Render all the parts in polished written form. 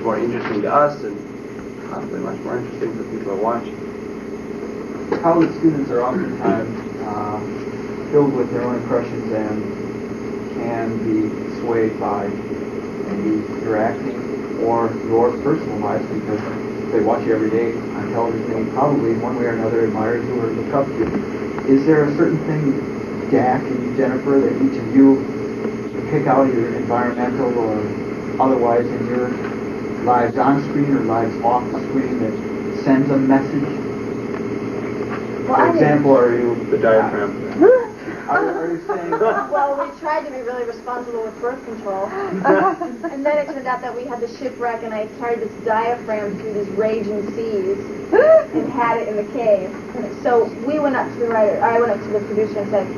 more interesting to us and possibly much more interesting for people to watch. How the students are oftentimes filled with their own impressions and can be swayed by maybe your acting or your personal lives because they watch you every day on television and probably in one way or another admire you or look up to you. Is there a certain thing, Dak and Jennifer, that each of you pick out, either environmental or otherwise, in your lives on screen or lives off the screen that sends a message? Well, For example, are you The diaphragm. Are you saying? Well, we tried to be really responsible with birth control, and then it turned out that we had the shipwreck, and I carried this diaphragm through these raging seas and had it in the cave. So we went up to the writer. I went up to the producer and said,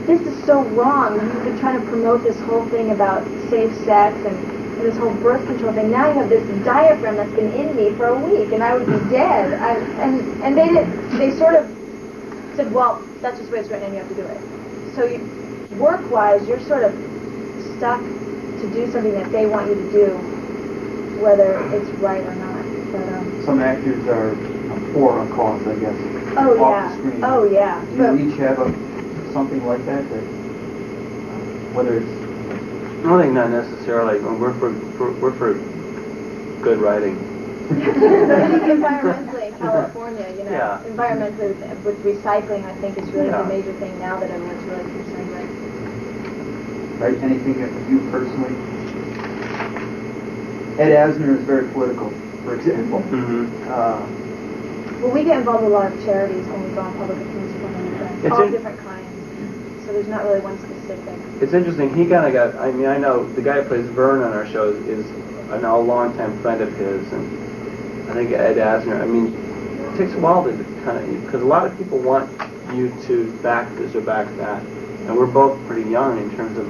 "This is so wrong. You've been trying to promote this whole thing about safe sex and this whole birth control thing. Now you have this diaphragm that's been in me for a week, and I would be dead." And they did. They sort of said, "Well, that's just the way it's written, and you have to do it." So work-wise, you're sort of stuck to do something that they want you to do, whether it's right or not. But, some actors are for a cause, I guess. Oh off yeah. The screen. Oh yeah. Do you each have something like that? Whether it's I think not necessarily. We're for good writing. Environmentally, in California, Yeah. environmentally with recycling, I think is really Yeah. the major thing now that everyone's really concerned with. right? Anything that you personally? Ed Asner is very political, for example. Mm-hmm. Well, we get involved with a lot of charities when we go on public opinion It's all in- different kinds. So there's not really one specific. It's interesting. He kind of got. I mean, I know the guy who plays Vern on our show is a now longtime friend of his, and I think Ed Asner. I mean, it takes a while to kind of, because a lot of people want you to back this or back that, and we're both pretty young in terms of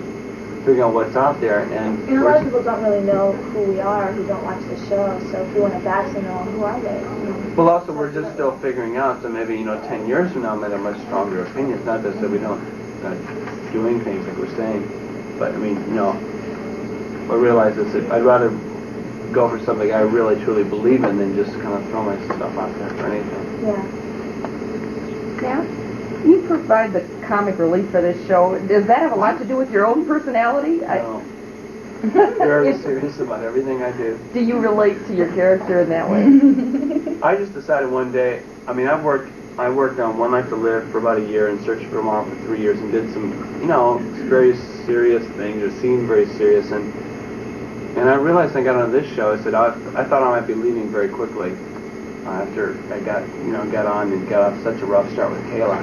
figuring out what's out there. And a lot of people don't really know who we are, who don't watch the show. So if you want to back them, who are they? Well, also we're just still figuring out. So maybe 10 years from now, we might have much stronger opinions. Not just that we don't doing things like we're saying, but I mean, I realize is that I'd rather go for something I really truly believe in than just kind of throw my stuff out there for anything. Yeah. Yeah. You provide the comic relief for this show. Does that have a lot to do with your own personality? No. Very serious about everything I do. Do you relate to your character in that way? I just decided one day. I mean, I worked on One Life to Live for about a year and Search for Tomorrow for 3 years and did some, very serious things. It seemed very serious, and I realized I got on this show. I said I thought I might be leaving very quickly after I got on and got off such a rough start with Kayla,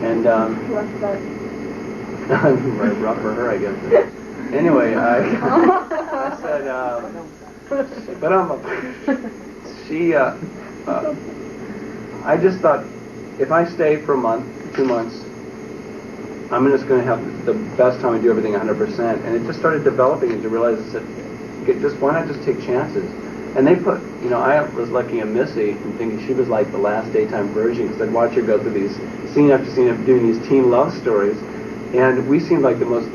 and rough for her, I guess. Anyway, I said, but I just thought, if I stay for a month, 2 months, I'm just going to have the best time to do everything 100%. And it just started developing into realizing that why not just take chances? And they put, I was looking at Missy and thinking she was like the last daytime version, because I'd watch her go through these scene after scene of doing these teen love stories, and we seemed like the most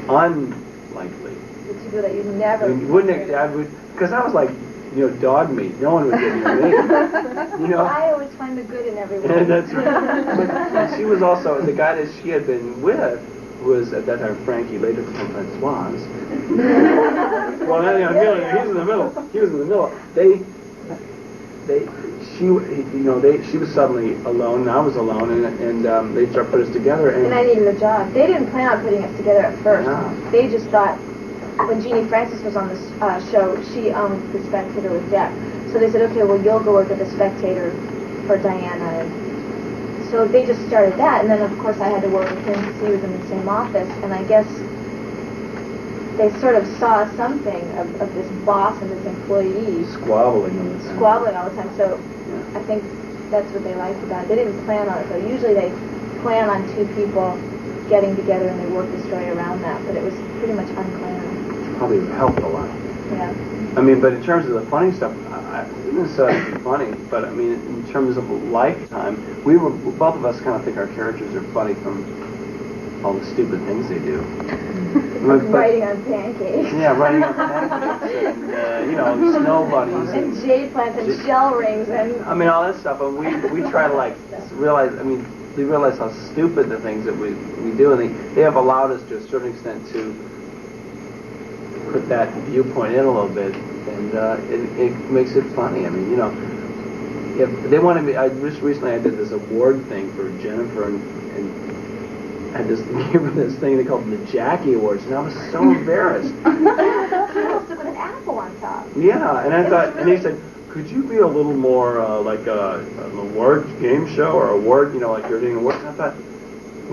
unlikely. The people that you never. Because I was like, dog meat. No one would get near me. I always find the good in everyone. And that's right. But she was also, the guy that she had been with was at that time Frankie, later became Francoise. Well, he's in the middle. He was in the middle. She was suddenly alone, and I was alone, and they started putting us together. And I needed a job. They didn't plan on putting us together at first. Yeah. They just thought, when Jeannie Francis was on this show, she owned The Spectator with Jack. So they said, okay, well, you'll go work at The Spectator for Diana. So they just started that, and then, of course, I had to work with him because he was in the same office. And I guess they sort of saw something of this boss and this employee squabbling all the time. So I think that's what they liked about it. They didn't plan on it, though. Usually they plan on two people getting together and they work the story around that, but it was pretty much unplanned. Probably helped a lot. Yeah. I mean, but in terms of the funny stuff, I didn't necessarily funny, but I mean, in terms of a lifetime, both of us kind of think our characters are funny from all the stupid things they do. Like writing on pancakes. Yeah, writing on pancakes and, you know, snow bunnies. And jade plants and shell rings and... I mean, all that stuff, and we try to, like, realize, I mean, they realize how stupid the things that we do, and they have allowed us to a certain extent to put that viewpoint in a little bit, and it makes it funny. I mean, you know, if they wanted me, just recently I did this award thing for Jennifer, and I just gave her this thing they called the Jackie Awards, and I was so embarrassed. With an apple on top. Yeah, and I thought, and he said, could you be a little more like an award game show or award, you know, like you're doing awards? And I thought,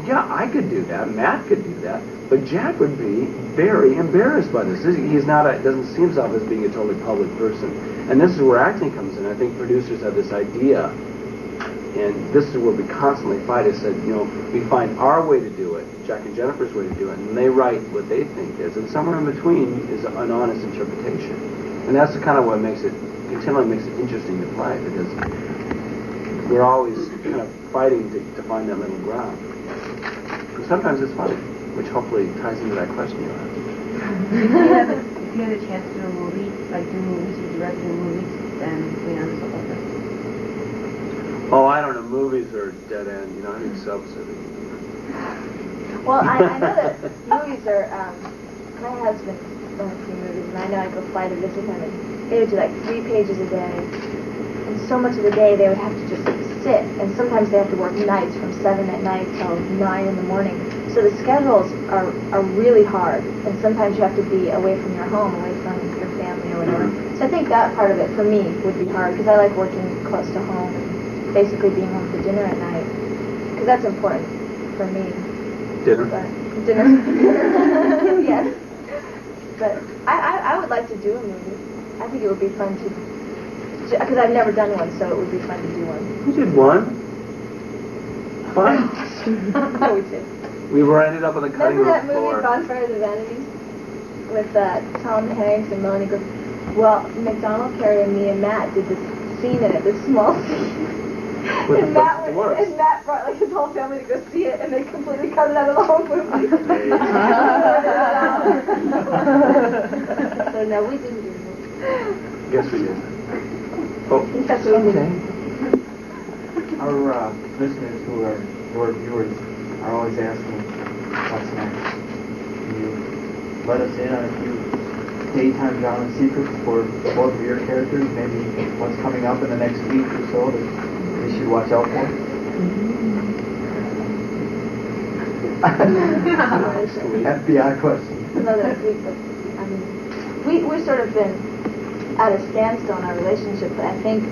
yeah, I could do that. Matt could do that. But Jack would be very embarrassed by this. He's not, doesn't see himself as being a totally public person. And this is where acting comes in. I think producers have this idea, and this is where we constantly fight. I said, you know, we find our way to do it, Jack and Jennifer's way to do it, and they write what they think is, and somewhere in between is an honest interpretation. And that's the kind of what makes it, continually makes it interesting to play, because we're always kind of fighting to find that middle ground. And sometimes it's funny, which hopefully ties into that question you asked. If you had a chance to do a movie, like do movies, you direct do movies, then Leanne stuff like that. Oh, I don't know. Movies are dead end. You know, I think subs are. Well, I know that movies are. My husband's done a few movies, and I know I go fly to visit him, and they would do like 3 pages a day, and so much of the day they would have to just sit, and sometimes they have to work nights from 7 at night till 9 in the morning. So the schedules are really hard, and sometimes you have to be away from your home, away from your family or whatever. So I think that part of it for me would be hard, because I like working close to home and basically being home for dinner at night, because that's important for me. Dinner? But dinner. Yes. But I would like to do a movie. I think it would be fun to, because I've never done one, so it would be fun to do one. We did one. Fun. No, we did. We were ended up on the cutting Remember room that movie, floor. Bonfire of the Vanities? With Tom Hanks and Melanie Griffith? Well, McDonald, Carey, and me and Matt did this scene in it, this small scene. With And the Matt, worst. and Matt brought like his whole family to go see it, and they completely cut it out of the whole movie. So no, we didn't do it. Yes, we did. Oh, Yes, we did. okay. Our listeners who are your viewers are always asking what's next. Can you let us in on a few daytime genre secrets for both of your characters? Maybe what's coming up in the next week or so that we should watch out for? FBI question. Another week, but I mean, we've sort of been at a standstill in our relationship, but I think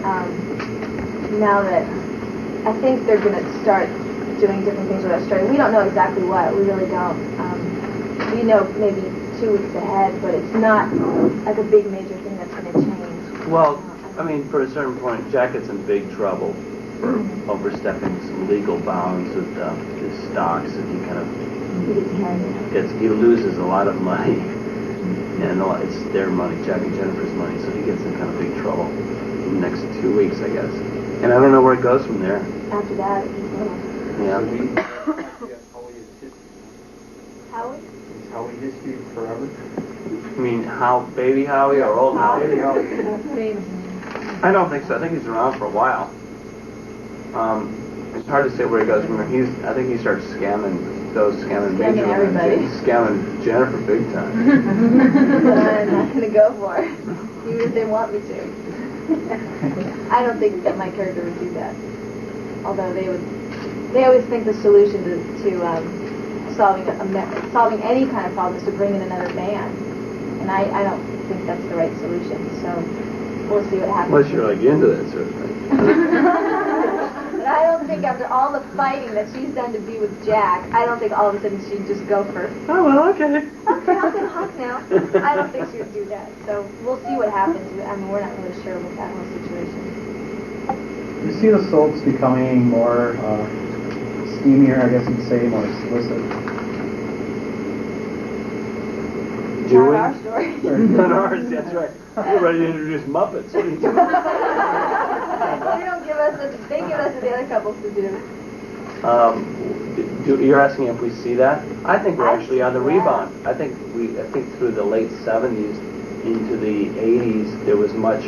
now that I think they're going to start doing different things with our story. We don't know exactly what. We really don't. We know maybe 2 weeks ahead, but it's not like a big major thing that's going to change. Well, I mean, for a certain point, Jack gets in big trouble for overstepping some legal bounds with his stocks, and he kind of he loses a lot of money, and it's their money, Jack and Jennifer's money, so he gets in kind of big trouble in the next 2 weeks, I guess. And I don't know where it goes from there. After that, Yeah. Howie? Is Howie history forever? I mean, baby Howie or old Howie? Baby Howie. I don't think so. I think he's around for a while. It's hard to say where he goes from there. I think he starts scamming major everybody. He's scamming Jennifer big time. But I'm not going to go for it, even if they want me to. I don't think that my character would do that. Although they always think the solution to solving any kind of problem is to bring in another man, and I don't think that's the right solution. So we'll see what happens. Unless you're like into that sort of thing. But I don't think after all the fighting that she's done to be with Jack, I don't think all of a sudden she'd just go for, Oh, well, okay. okay, I'm gonna hug now. I don't think she would do that. So we'll see what happens. I mean, we're not really sure with that whole situation. You see the soaps becoming more steamier, I guess you'd say, more explicit. Do Not we? our story. Not ours, that's right. We're ready to introduce Muppets. What are you doing? They don't give us they give us what the other couples to do. You're asking if we see that? I think we're I've actually on the seen that. rebound. I think through the late 70s into the 80s, there was much